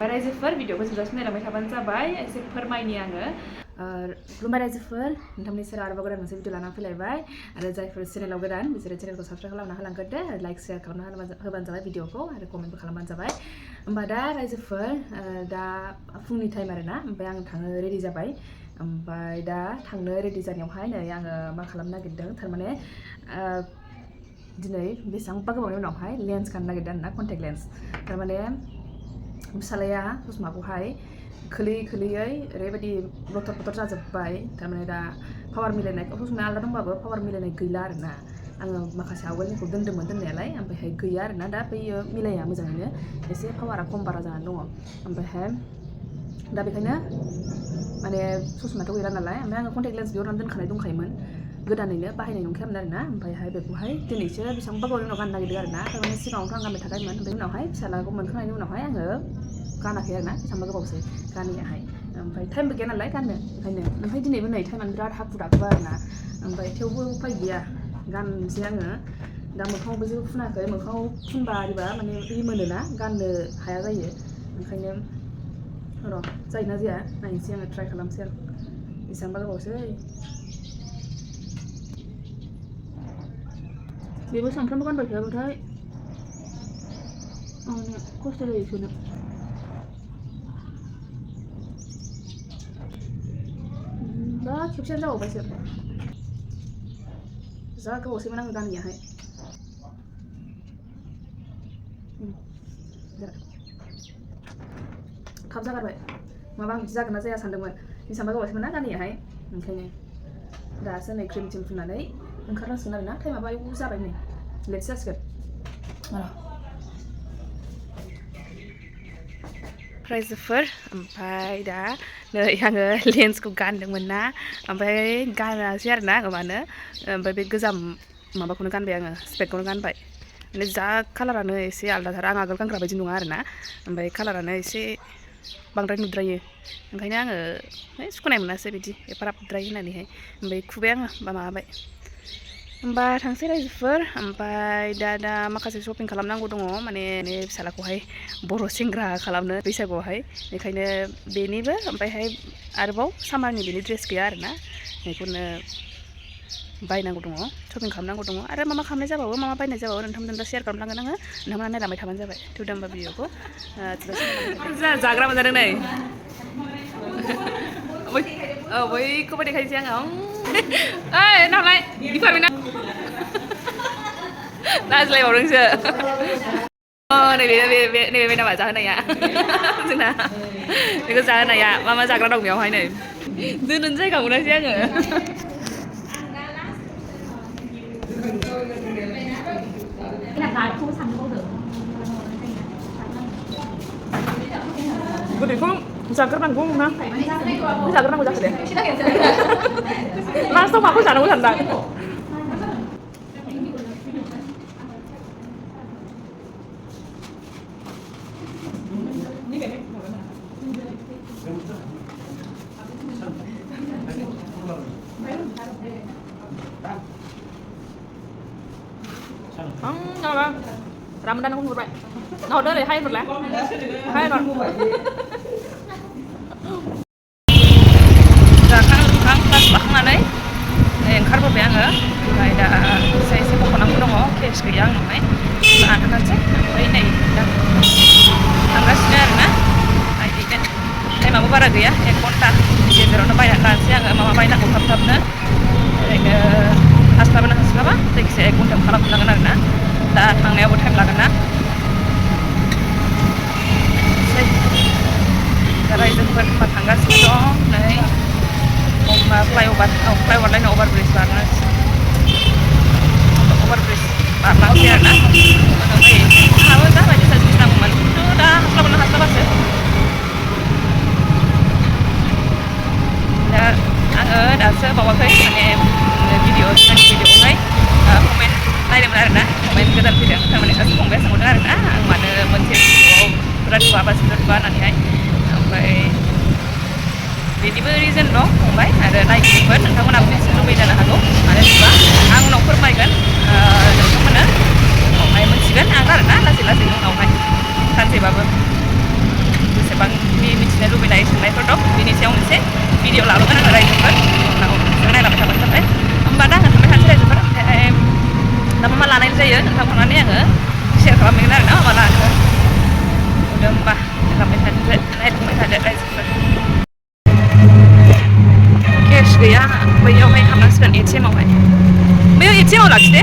रायजोफोर भिडिअखौ जोबजासिम नायलांबाय थाबानो जाबाय एसे फोरमायनि आङो खुलुमबाय रायजोफोर नोंथांमोननि सेराव आरोबाव गोदान मोनसे भिडिअ लानानै फैलायबाय आरो जायफोर चेनेलाव गोदान बिसोरो चेनेलखौ साबस्क्राइब खालामना होलांग्रोदो आरो लाइक शेयार खालामना होबानो जाबाय भिडिअखौ आरो कमेन्टबो खालामबानो जाबाय होमबा दा रायजोफोर दा फुंनि टाइम आरोना ओमफ्राय आं थांनो रेडि जाबाय ओमफ्राय दा थांनो रेडि जानायावहाय नै आङो मा खालामनो नागिरदों थारमाने दिनै बेसेबांबा गोबावनि उनावहाय लेन्स गाननो नागिरदों आरोना कन्टेक्ट लेन्स थारमाने फिसालाया ससमाखौहाय खोलैयै ओरैबायदि लथर पथर जाजोब्बाय थारमाने दा पावार मिलायनाय ससमाया आलादा दंबाबो पावार मिलायनाय गैला आरोना आङो माखासे आवगोलनिखौ दोन्दोंमोन दोननायालाय ओमफ्रायहाय गैया आरोना दा बैयो मिलाया मोजाङैनो एसे पावारा खम बारा जानानै दङ ओमफ्रायहाय दा बेखायनो माने ससमायाथ' गैला नालाय ओमफ्राय आङो कन्टेक्ट लेन्स बिहरनानै दोनखानाय दंखायोमोन गोदानैनो बाहायनाय नंखायामोन आरोना ओमफ्रायहाय बेखौहाय दिनैसो बेसेबांबा गोबावनि उनाव गाननो नागिरदों आरोना थारमाने सिगाङावथ' आं गानबाय थाखायोमोन ओमफ्राय उनावहाय फिसालाखौ मोनखांनायनि उनावहाय आङो गानाखै आरोना बेसेबांबा गोबावसै गानियाहाय ओमफ्राय टाइमबो गैया नालाय गाननो ओंखायनो ओमफ्राय दिनैबो नै टाइमानो बिराद हाखु दाखु आरोना ओमफ्राय थेवबो उफाय गैया गाननोसै आङो दा मोखाङावबो जेबो फुनाखै मोखाङाव फुनबा आरिबा माने मोनोना गाननो हाया जायो ओंखायनो र' जायोना जाया नायनोसै आङो ट्राइ खालामसै आं बेसेबांबा गोबावसै बेबो सानफ्रामबो गानबाय थायाबाथाय माने खस्थ' जायो सोनो दा खेबसेयानो जाबावबायसो जा गोबावसैमोन आङो गानियाहाय थाब जागारबाय माबा आं बिदि जागोन ना जाया सानदोंमोन बेसेबांबा गोबावसैमोन ना गानियाहाय ओंखायनो दासो नै क्रिम थिम फुननानै ओंखारनांसिगोन आरोना टाइमाबा आयौ जाबाय नै लेट जासिगोन रायजोफोर ओमफ्राय दा नै आङो लेन्सखौ गानदोंमोन ना ओमफ्राय गानासै आरोना मानो ओमफ्राय बे गोजाम माबाखौनो गानबाय आङो स्पेकखौनो गानबाय माने जा कालारानो एसे आलादाथार आं आगोल गानग्रा बायदि नङा आरोना ओमफ्राय कालारानो एसे बांद्राय नुद्रायो ओंखायनो आङो सुखुनाय मोनासै बिदि एफाराबद्राय होननानैहाय ओमफ्राय खुबाय आङो माबाबाय होमबा थांसै रायजोफोर ओमफ्राय दा माखासे शपिं खालामनांगौ दङ माने फिसालाखौहाय बर' सेंग्रा खालामनो बैसागुआवहाय बेखायनो बेनिबो ओमफ्रायहाय आरोबाव सामारनि बेनि ड्रेस गैया आरोना बेखौनो बायनांगौ दङ शपिं खालामनांगौ दङ आरो मा खालामनाय जाबावो मा बायनाय जाबावो नोंथांमोन दा शेयार खालामलांगोन आङो नोंथांमोना नायलांबाय थाबानो जाबाय थुदो होमबा भिडिअखौ जाग्रा मोनजादों नै बैखौबो देखायनोसै आङो ओइ नालाय दिफारबायना नाज्लायबावदोंसो नैबे नामा जाहोनाया जोंना बेखौ जाहोनाया मा जाग्रा दं बेयावहाय नै दोननो जायगा मोनासै आङो गोदैखौ जाग्रोनांगौ ना जाग्रोनांगौ जाखो दे लास्टआव माखौ जानांगौ सानदां Apa? Ramadan aku ngurut. Nah, udah deh, hai lah. Hai rồi. Zakan kelas lakanganai. Oंखारबोबाय आङो ओमफ्राय दा एसे बख'नांगौ दङ केस गैया आंनावहाय लानानैसै ओमफ्राय नै दा थांगासिनो आरोना बिदिनो टाइमाबो बारा गैया 1 घन्टा गेजेरावनो बायनानै लानोसै आङो माबा बायनांगौ थाब-थाबनो ओरैनो हास्लाबा जायखिजाया 1 घन्टायाव खालामफिननांगोन आरोना दा थांनायावबो टाइम लागोन ना रायजोफोर होनबा थांगासिनो दं नै फ्लाइअभार लाइन अभारब्रिज बारनोसै अभारब्रिज बारलांसै आरोना आंहाबो जाबायदि सानसे नांगौमोन खिन्थु दा हास्लाबासो दा आङो दासो बावाखै माने भिडिअआवहाय कमेन्ट नायदोंमोन आरोना कमेन्ट गोदान फैदों थारमाने सासे फंबाया सोंहरदों आरोना आं मानो मोनसे भिडिअआव बिराद नुवाबासिनो होननानैहाय ओमफ्राय बेनिबो रिजन दं फंबाय आरो नायगिरिफोर नोंथांमोनाबो मिथिनो लुबैयो जानो हागौ मानो होनबा आं उनाव फोरमायगोन नोंथांमोना उनावहाय मोनथिगोन आं आरोना लासै उनावहाय सानसेबाबो मोनसे भिडिअ लाबोगोन आङो रायजोफोर उनाव जों नायलांबाय थाबानो जाबाय होमबा दा आङो थांबाय थानोसै रायजोफोर ओमफ्राय दा मा लानाय जायो नोंथां थांनानै आङो शेयार खालामहैगोन आरो ना मा लानो होमबा नायलांबाय थादो रायजोफोर केस गैया बैयावहाय हाबनांसिगोन एटिएमआवहाय बैयाव एटिएमआव लाखि दे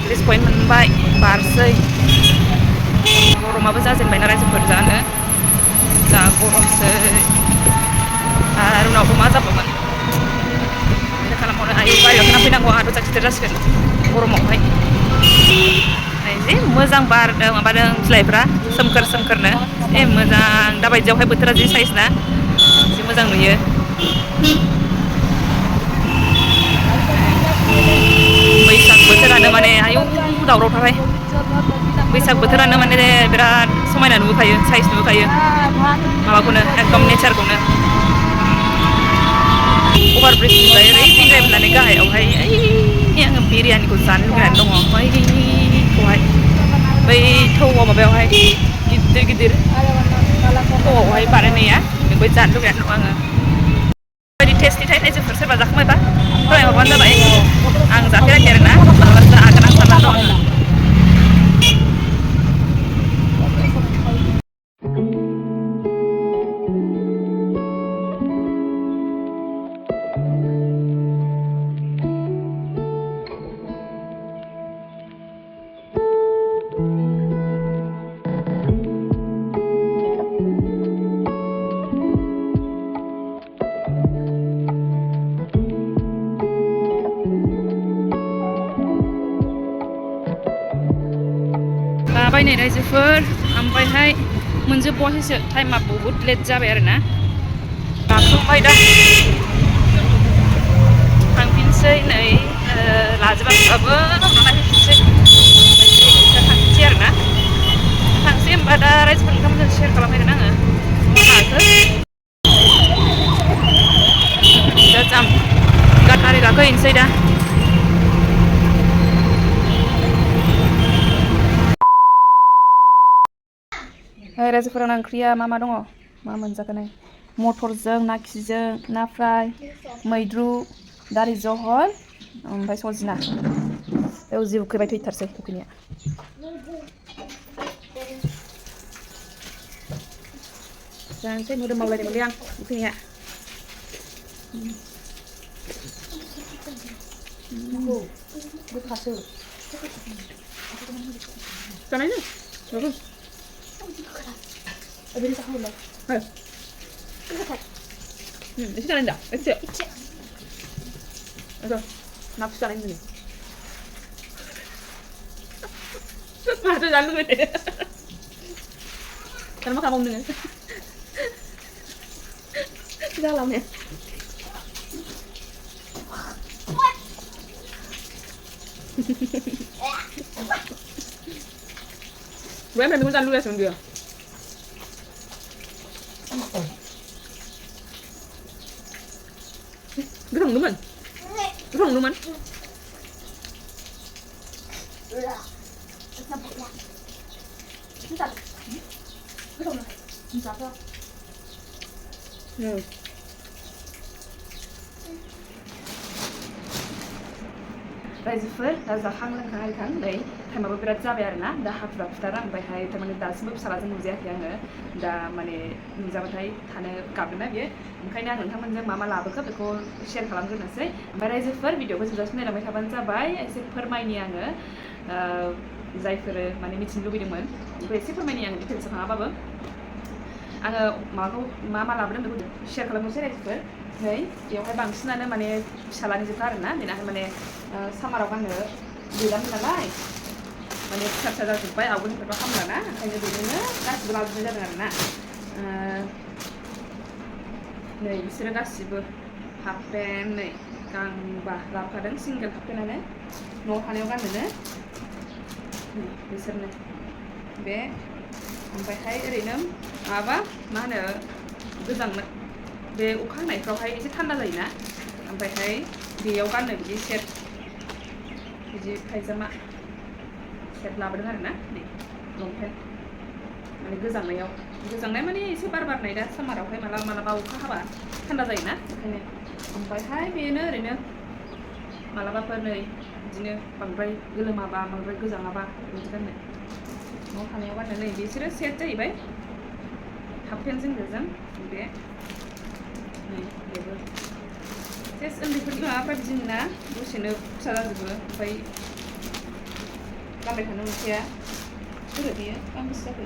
पुलिस पइन्ट मोनबाय बारसै गरमाबो जाजेनबायना रायजोफोर जानो जा गरमसै आरो उनावबो मा जाबावगोन माथो खालामबावनो आयु बारियाव थांफैनांगौ आंहाथ' जा गिदिर जासिगोन गरमावहाय जि मोजां बारदों माबादों बिलाइफ्रा सोमखोर सोमखोरनो मोजां दाबायदियावहाय बोथोरा जि साइस ना जि मोजां नुयो बैसाग बोथोरानो माने आयौ दावरावथारहाय बैसाग बोथोरानो माने बिराद समायना नुबोखायो साइस नुबोखायो माबाखौनो एकदम नेचारखौनो अभार ब्रिजनिफ्राय ओरै दिंग्रायबोनानै गाहायावहाय आङो बिरियानिखौ जानो लुगैनानै दङ बैखौहाय बै थौआव माबायावहाय गिदिर गिदिर थौआवहाय बानायनाया बेखौ जानो लुगैनानै दं आङो बायदि टेस्टि रायजोफोर सोरबा जाखांबायबा फरायहरबानो जाबाय आं जाफेराखै आरोना मालाबा जागोन आं साननानै दं आङो बायनाय रायजोफोर ओमफ्रायहाय मोनजोबबावाखैसो टाइमा बहुद लेट जाबाय आरोना जाखांबाय दा थांफिनसै नै लाजोबाबाबो नायफिनसै थांफिनसै आरोना थांसै होमबा दा रायजोफोर ओंखामजों शेयार खालामहैगोन आङो दा गारि गाखोहैनोसै दा रायजोफोरना ओंख्रिया मा दङ मा मोनजागोन मटरजों ना खिजों ना फ्राय मैद्रु दालि जहल ओमफ्राय सजना बेयाव जि उखैबाय थैथारसै उखैनाया जानोसै मोदोम मावलायनाय मोनबाय आं उखैनाया गोखासो जानायनो एसे जानाय दा एसे नाफिस जानाय नुयो माथो जानो लुबैदों दाना मा खालामबावनो नोङो जाला ने gue emang bisa lu ya sama dia Gerang teman रायजोफोर दा जाखां लोंखां आरिखां नै टाइमाबो बिराद जाबाय आरोना दा हाखुरा फुथारा ओमफ्रायहाय थारमाने दासिमबो फिसालाजों नुजायाखै आङो दा माने नुजाबाथाय थानो गाबोना बियो ओंखायनो आं नोंथांमोनजों मा लाबोखो बेखौ शेयार खालामग्रोनोसै ओमफ्राय रायजोफोर भिडिअखौ जोबजासिम नायलांबाय थाबानो जाबाय एसे फोरमायनि आङो जायफोर माने मिथिनो लुबैदोंमोन बेखौ एसे फोरमायनि आङो डिटेल्सआव थाङाबाबो आङो माबाखौ मा लाबोदों बेखौ शेयार खालामनोसै रायजोफोर नै बेवहाय बांसिनानो माने फिसालानि जोबखा आरोना बेनाहाय माने सामाराव गाननो गैलामोन नालाय माने फिसा फिसा जाजोब्बाय आवगोलनिफ्रायबो हामलाना ओंखायनो बेजोंनो गासिबो लाजोबनाय जादों आरोना नै बिसोरो गासिबो हाफ पेन्ट नै गांबा लाबोखादों सिंगेल हाफ पेन्टआनो न'आव थानायाव गाननोनो बिसोरनो बे ओमफ्रायहाय ओरैनो माबा मा होनो गोजांनो बे अखा हानायफ्रावहाय एसे थान्दा जायोना ओमफ्रायहाय बेयाव गाननो बिदि सेट बिदि पायजामा सेट लाबोदों आरोना नै लंपेन्ट माने गोजांनाय माने एसे बार बारनाय दा सामारावहाय मालाबा अखा हाबा थान्दा जायोना ओंखायनो ओमफ्रायहाय बेनो ओरैनो मालाबाफोर नै बिदिनो बांद्राय गोलोमाबा बांद्राय गोजाङाबा बिदि गाननो न'आव थानायाव गाननो नै बिसोरो सेट जाहैबाय हाफ पेन्टजों बेजों बे नै बेबो सेस उन्दैफोरनि माबाफ्रा बिदिनो ना दसेनो फिसा जाजोबो ओमफ्राय गानबाय थानो मोनखाया गोरोबैयो गांबेसे जाखो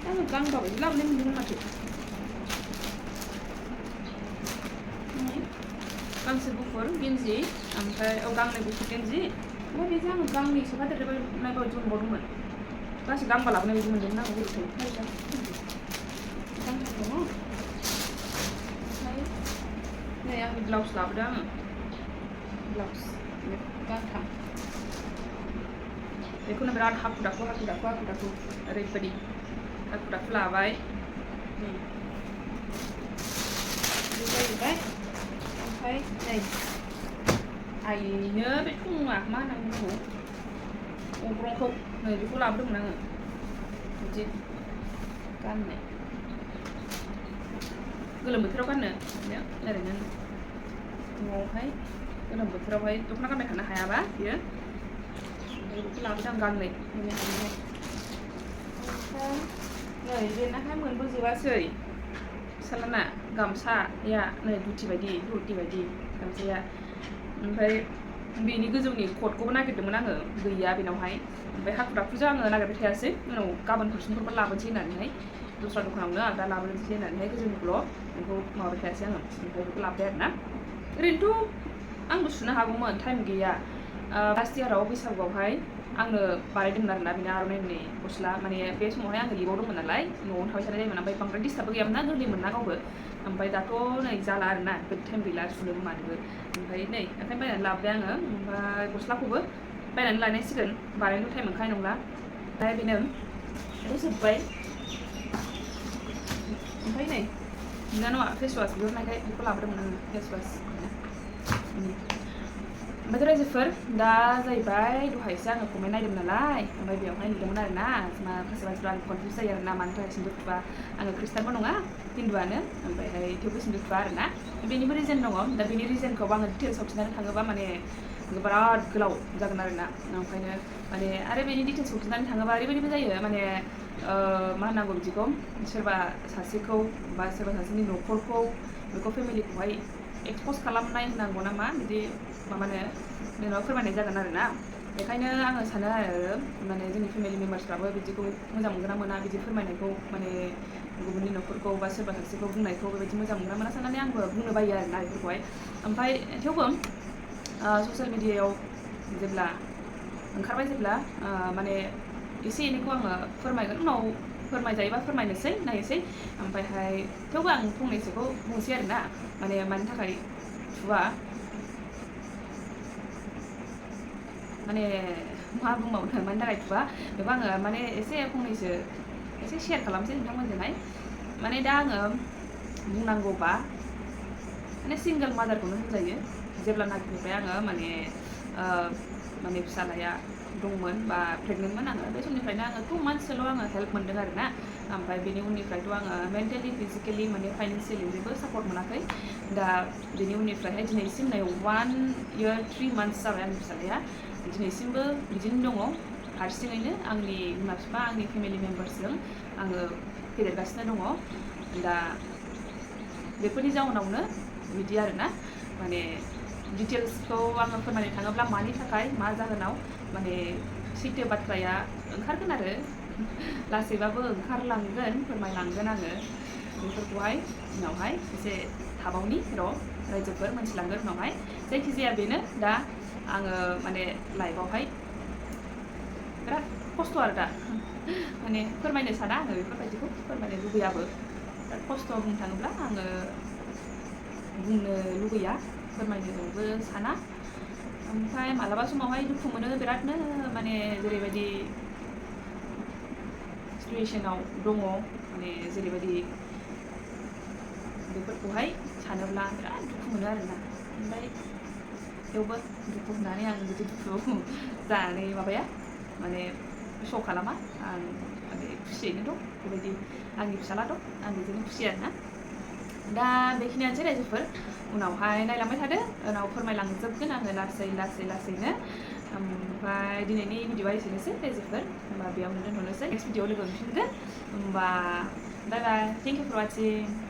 आङो गांबा बायदि लाबोनाय मोनदोंमोन माथो गांसे गुफुर गेन्जि ओमफ्राय गांनै गुफुर गेन्जि ओमफ्राय बेजों आङो गांनै सोफादेरनाय बायदि मोनबावदोंमोन गांसे गांबा लाबोनाय बायदि मोनदोंमोन आङो बोरैथाय गांथाम दङ ओमफ्राय नै आंनि ब्लाउस लाबोदों आङो ब्लाउस गांथाम बेखौनो बिराद हाखु दाखु ओरैबायदि हाखु दाखु लाबाय बिदि जाहैबाय ओमफ्राय नै आइनो बे थङा मा होननांगौ अग्रंखौ नै बेखौ लाबोदोंमोन आङो बिदि गाननो गोलोम बोथोराव गाननो ओरैनो न'आवहाय गोलोम बोथोरावहाय दख'ना गानबाय थानो हायाबा बियो बेखौ लाबोदों आं गांनै ओमफ्राय नै बेनाहाय मोनबोजोबासै फिसालाना गामसाया नै धुति बायदि गामसाया ओमफ्राय बेनि गोजौनि कटखौबो नागिरदोंमोन आङो गैया बेनावहाय ओमफ्राय हाखु दाखुजों आङो नागिरबाय थायासै उनाव गाबोनफोर समफोरबा लाबोनोसै होननानैहाय दस्रा दखानावनो आं दा लाबोनोसै होननानैहाय गोजौनिखौल' बेखौ माबाबाय थायासै आङो ओमफ्राय बेखौ लाबोबाय आरोना ओरैनोथ' आंबो सुनो हागौमोन टाइम गैया लास्ट इयाराव बैसागुआवहाय आंनो बानायदोंमोन आरोना बेनो आर'नाइनि गस्ला माने बे समावहाय आङो लिबावदोंमोन नालाय न'आवनो थाबाय थानाय जायोमोन ओमफ्राय बांद्राय डिस्टार्बबो गैयामोन ना गोरलैमोन ना गावबो ओमफ्राय दाथ' नै जाला आरोना टाइम गैला सुनोबो मानोबो ओमफ्राय नै ओंखायनो बायनानै लाबोबाय आङो ओमफ्राय गस्लाखौबो बायनानै लायनांसिगोन बानायनो टाइम मोनखानाय नंला ओमफ्राय बेनो जोब्बाय ओमफ्राय नै बिनानावा फेसवास बिहरनायखाय बेखौ लाबोदोंमोन आङो फेसवास ओमफ्राय रायजोफोर दा जाहैबाय दहायसो आङो कमेन्ट नायदोंमोन नालाय ओमफ्राय बेवहाय नुदोंमोन आरोना माखासे मानसिफ्रा आं कनफिउस जायो आरोना मानि थाखाय सिन्दुर थुबा आङो खृष्टानबो नङा हिन्दुआनो ओमफ्रायहाय थेवबो सिन्दुर थुबा आरोना बेनिबो रिजन दङ दा बेनि रिजनखौ आङो डिटेल्सआव खिन्थानो थाङोबा माने बिराद गोलाव जागोन आरोना ओंखायनो माने आरो बेनि डिटेल्सखौ खिन्थानो थाङोबा ओरैबायदिबो जायो माने मा होननांगौ बिदिखौ सोरबा सासेखौ बा सोरबा सासेनि न'खरखौ बेखौ फेमिलिखौहाय एक्सप'ज खालामनाय होनांगौ नामा बिदि माबानो जेनेबा फोरमायनाय जागोन आरोना बेखायनो आङो सानो आरो माने जोंनि फेमिलि मेम्बार्सफ्राबो बिदिखौ मोजां मोनगोन ना मोना बिदि फोरमायनायखौ माने गुबुननि न'खरखौ बा सोरबा सासेखौ बुंनायखौ बेबायदि मोजां मोनगोन ना मोना साननानै आंबो बुंनो बायो आरोना बेफोरखौहाय ओमफ्राय थेवबो ससियेल मिडियायाव जेब्ला ओंखारबाय जेब्ला माने एसे एनैखौ आङो फोरमायगोन उनाव फोरमायजायोबा फोरमायनोसै नायनोसै ओमफ्रायहाय थेवबो आं फंनैसोखौ बुंसै आरोना माने मानि थाखाय थुवा माने मा बुंबावनो मानि थाखाय थुवा बेखौ आङो माने एसे फंनैसो एसे शेयार खालामसै नोंथांमोनजोंहाय माने दा आङो बुंनांगौबा माने सिंगोल मादारखौनो होनजायो जेब्लानाखिनिफ्राय आङो माने फिसालाया दंमोन बा प्रेगनेन्टमोन आङो बे समनिफ्रायनो आङो 2 monthsसोल' आङो हेल्प मोनदों आरोना ओमफ्राय बेनि उननिफ्रायथ' आङो मेन्टेलि फिजिकेलि माने फाइनेन्सियेलि जेबो सापर्ट मोनाखै दा बेनि उननिफ्रायहाय दिनैसिम नै 1 year 3 months जाबाय आंनि फिसालाया दिनैसिमबो बिदिनो दङ हारसिङैनो आंनि बिमा बिफा आंनि फेमिलि मेम्बार्सजों आङो फेदेरगासिनो दङ दा बेफोरनि जाउनावनो बिदि आरोना माने डिटेल्सखौ आङो फोरमायनो थाङोब्ला मानि थाखाय मा जाहोनाव माने सैथो बाथ्राया ओंखारगोन आरो लासैबाबो ओंखारलांगोन फोरमायलांगोन आङो बेफोरखौहाय उनावहाय एसे थाबावनि रायजोफोर मोनथिलांगोन उनावहाय जायखिजाया बेनो दा आङो माने लाइफआवहाय बिराद खस्थ' आरो दा माने फोरमायनो साना आङो बेफोरबायदिखौ फोरमायनो लुबैयाबो बिराद खस्थ' बुंनो थाङोब्ला आङो बुंनो लुबैया फोरमायनोबो साना ओमफ्राय मालाबा समावहाय दुखु मोनो बिरादनो माने जेरैबायदि सिचुएशनाव दङ माने जेरैबायदि बेफोरखौहाय सानोब्ला बिराद दुखु मोनो आरोना ओमफ्राय थेवबो दुखु होननानै आं बिदि दुखु जानानै माबाया माने श' खालामा आं माने खुसियैनो दं बेबायदि आंनि फिसाला दं आं बेजोंनो खुसि आरोना दा बेखिनियानोसै रायजोफोर उनावहाय नायलांबाय थादो उनाव फोरमायलांजोबगोन आङो लासैनो ओमफ्राय दिनैनि भिडिअआ एसेनोसै रायजोफोर होमबा बेयावनो दोनथ'नोसै नेक्स्ट भिडिअआव लोगो मोनफिनगोन होमबा बाय बाय थेंक इउ फर वाचिं